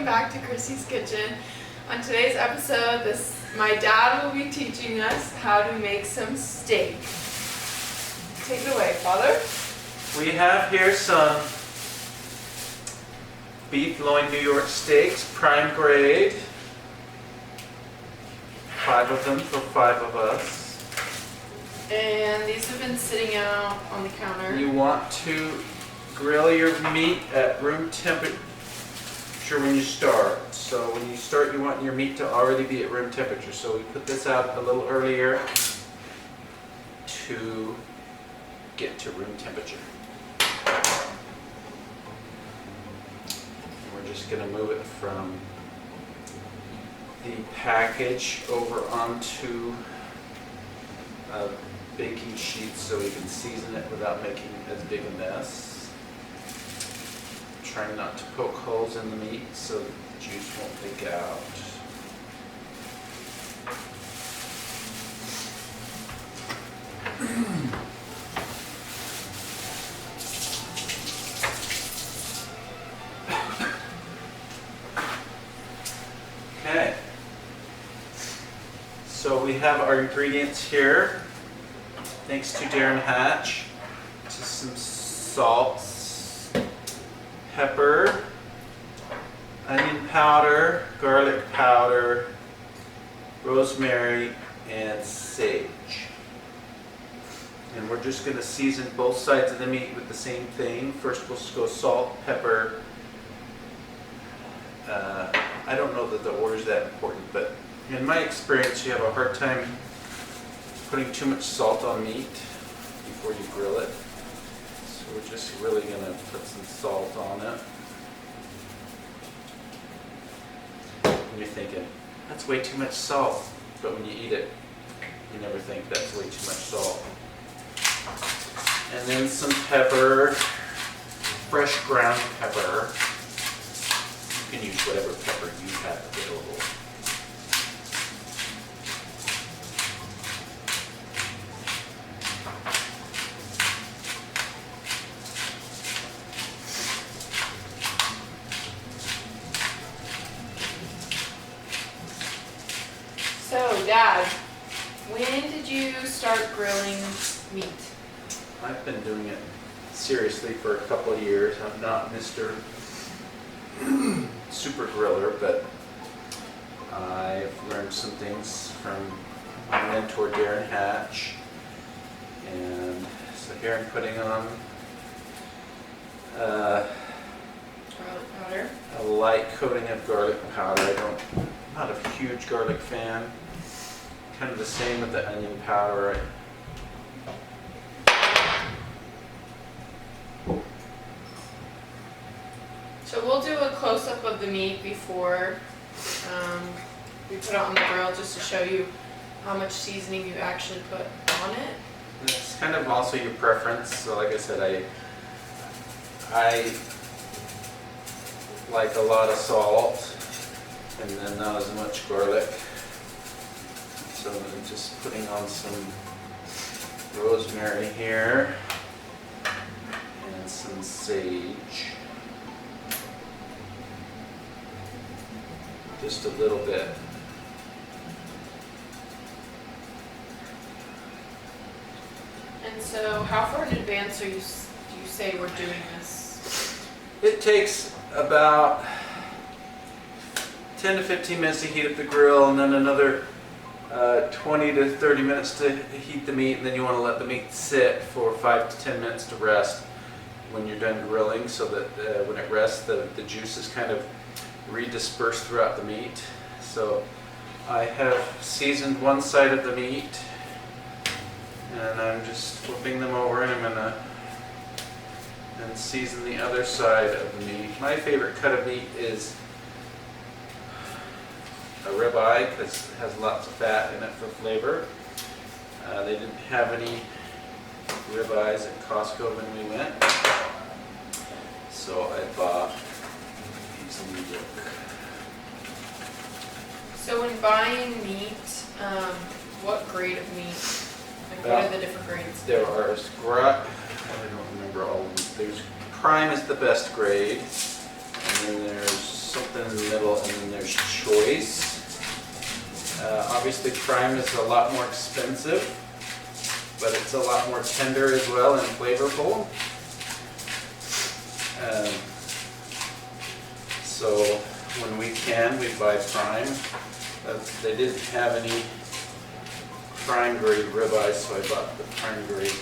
welcome back to Chrissy's Kitchen. On today's episode, my dad will be teaching us how to make some steak. Take it away, Father. We have here some beef loin New York steaks, prime grade. 5 of them for 5 of us. And these have been sitting out on the counter. You want to grill your meat at room temperature when you start. So when you start, you want your meat to already be at room temperature. So we put this out a little earlier to get to room temperature. We're just going to move it from the package over onto a baking sheet so we can season it without making as big a mess. Trying not to poke holes in the meat so that the juice won't leak out. Okay. So we have our ingredients here. Thanks to Darren Hatch. Just some salt, pepper, onion powder, garlic powder, rosemary, and sage. And we're just going to season both sides of the meat with the same thing. First we'll go salt, pepper. I don't know that the order is that important, but in my experience you have a hard time putting too much salt on meat before you grill it. So we're just really going to put some salt on it. And you're thinking, that's way too much salt. But when you eat it, you never think that's way too much salt. And then some pepper, fresh ground pepper. You can use whatever pepper you have available. So, Dad, when did you start grilling meat? I've been doing it seriously for a couple of years. I'm not Mr. Super Griller, but I've learned some things from my mentor Darren Hatch. And so here I'm putting on Garlic powder. a light coating of garlic powder. I'm not a huge garlic fan. Kind of the same with the onion powder. So we'll do a close-up of the meat before we put it on the grill, just to show you how much seasoning you actually put on it. It's kind of also your preference. So like I said, I like a lot of salt and then not as much garlic. So I'm just putting on some rosemary here and some sage. Just a little bit. And so how far in advance do you say we're doing this? It takes about 10 to 15 minutes to heat up the grill, and then another 20 to 30 minutes to heat the meat, and then you want to let the meat sit for 5 to 10 minutes to rest when you're done grilling, so that when it rests, the juices kind of redisperse throughout the meat. So I have seasoned one side of the meat, and I'm just flipping them over, and I'm going to then season the other side of the meat. My favorite cut of meat is a ribeye because it has lots of fat in it for flavor. They didn't have any ribeyes at Costco when we went, so I bought these in New York. So when buying meat, what grade of meat? Like what are the different grades? There are I don't remember all of them. There's prime is the best grade, and then there's something in the middle, and then there's choice. Obviously prime is a lot more expensive, but it's a lot more tender as well and flavorful. So when we can, we buy prime. They didn't have any prime grade ribeyes, so I bought the prime grade.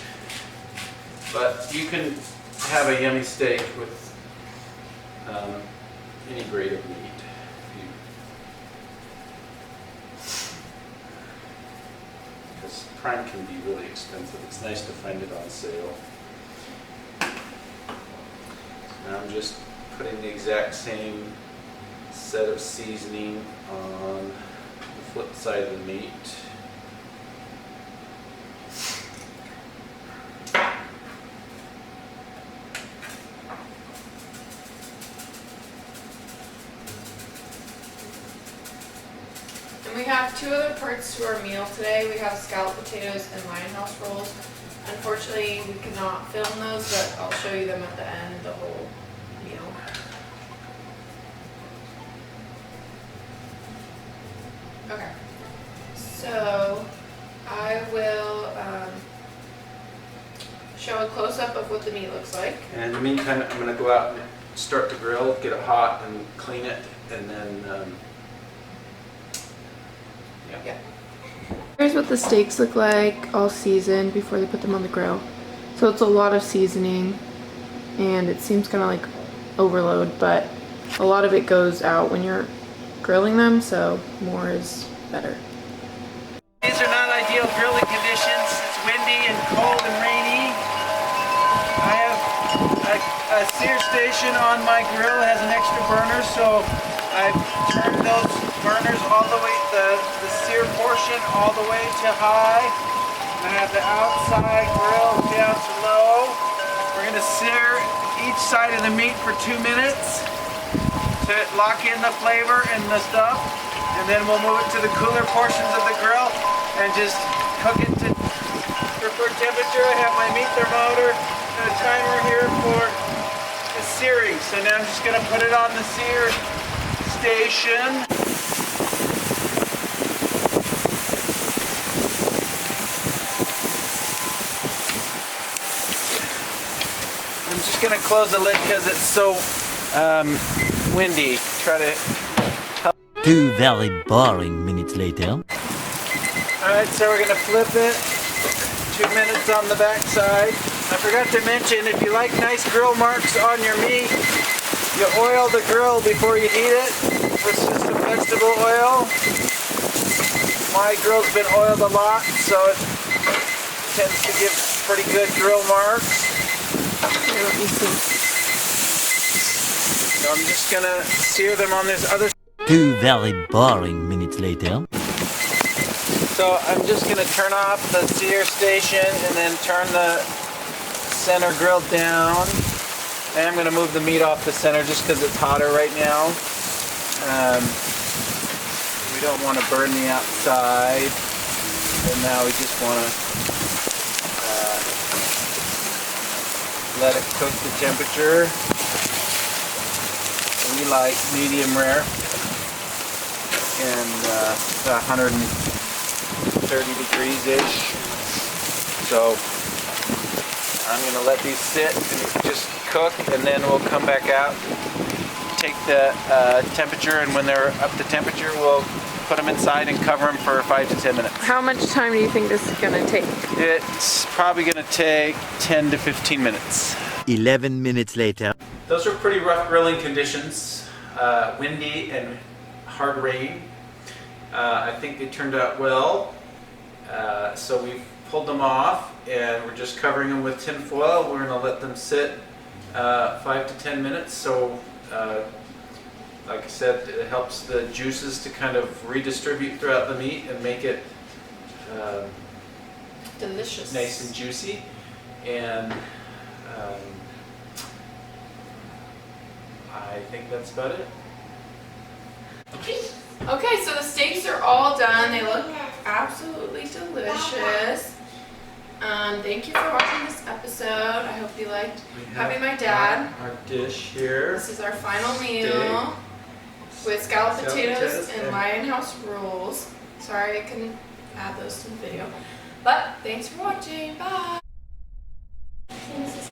But you can have a yummy steak with any grade of meat. Because prime can be really expensive. It's nice to find it on sale. Now I'm just putting the exact same set of seasoning on the flip side of the meat. And we have two other parts to our meal today. We have scalloped potatoes and lionhouse rolls. Unfortunately, we could not film those, but I'll show you them at the end, the whole meal. Okay, so I will show a close-up of what the meat looks like. And in the meantime, I'm going to go out and start the grill, get it hot and clean it, and then Yeah. Here's what the steaks look like all seasoned before they put them on the grill. So it's a lot of seasoning and it seems kind of like overload, but a lot of it goes out when you're grilling them, so more is better. These are not ideal grilling conditions. It's windy and cold and rainy. I have a sear station on my grill. It has an extra burner, so I've turned those burners all the way, the sear portion all the way to high. I have the outside grill down to low. We're going to sear each side of the meat for 2 minutes to lock in the flavor and the stuff. And then we'll move it to the cooler portions of the grill and just cook it to preferred temperature. I have my meat thermometer and a timer here for the searing. So now I'm just going to put it on the sear station. I'm just going to close the lid because it's so windy. Try to help. 2 very boring minutes later. Alright, so we're going to flip it. 2 minutes on the back side. I forgot to mention, if you like nice grill marks on your meat, you oil the grill before you heat it with just some vegetable oil. My grill's been oiled a lot, so it tends to give pretty good grill marks. So I'm just gonna sear them on this other. 2 very boring minutes later. So I'm just gonna turn off the sear station and then turn the center grill down. And I'm gonna move the meat off the center just because it's hotter right now. We don't want to burn the outside. And now we just want to let it cook the temperature. We like medium rare and 130 degrees-ish. So I'm going to let these sit and just cook, and then we'll come back out, take the temperature, and when they're up to temperature, we'll put them inside and cover them for 5 to 10 minutes. How much time do you think this is gonna take? It's probably going to take 10 to 15 minutes. 11 minutes later. Those are pretty rough grilling conditions, windy and hard rain. I think they turned out well, so we've pulled them off and we're just covering them with tin foil. We're going to let them sit 5 to 10 minutes. So like I said, it helps the juices to kind of redistribute throughout the meat and make it Delicious. nice and juicy. And I think that's about it. Okay, so the steaks are all done. They look absolutely delicious. Thank you for watching this episode. I hope you liked We having have my dad. our dish here. This is our final meal. with scalloped Scalloped potatoes potatoes and and- Lion House rolls. Sorry I couldn't add those to the video. But thanks for watching. Bye!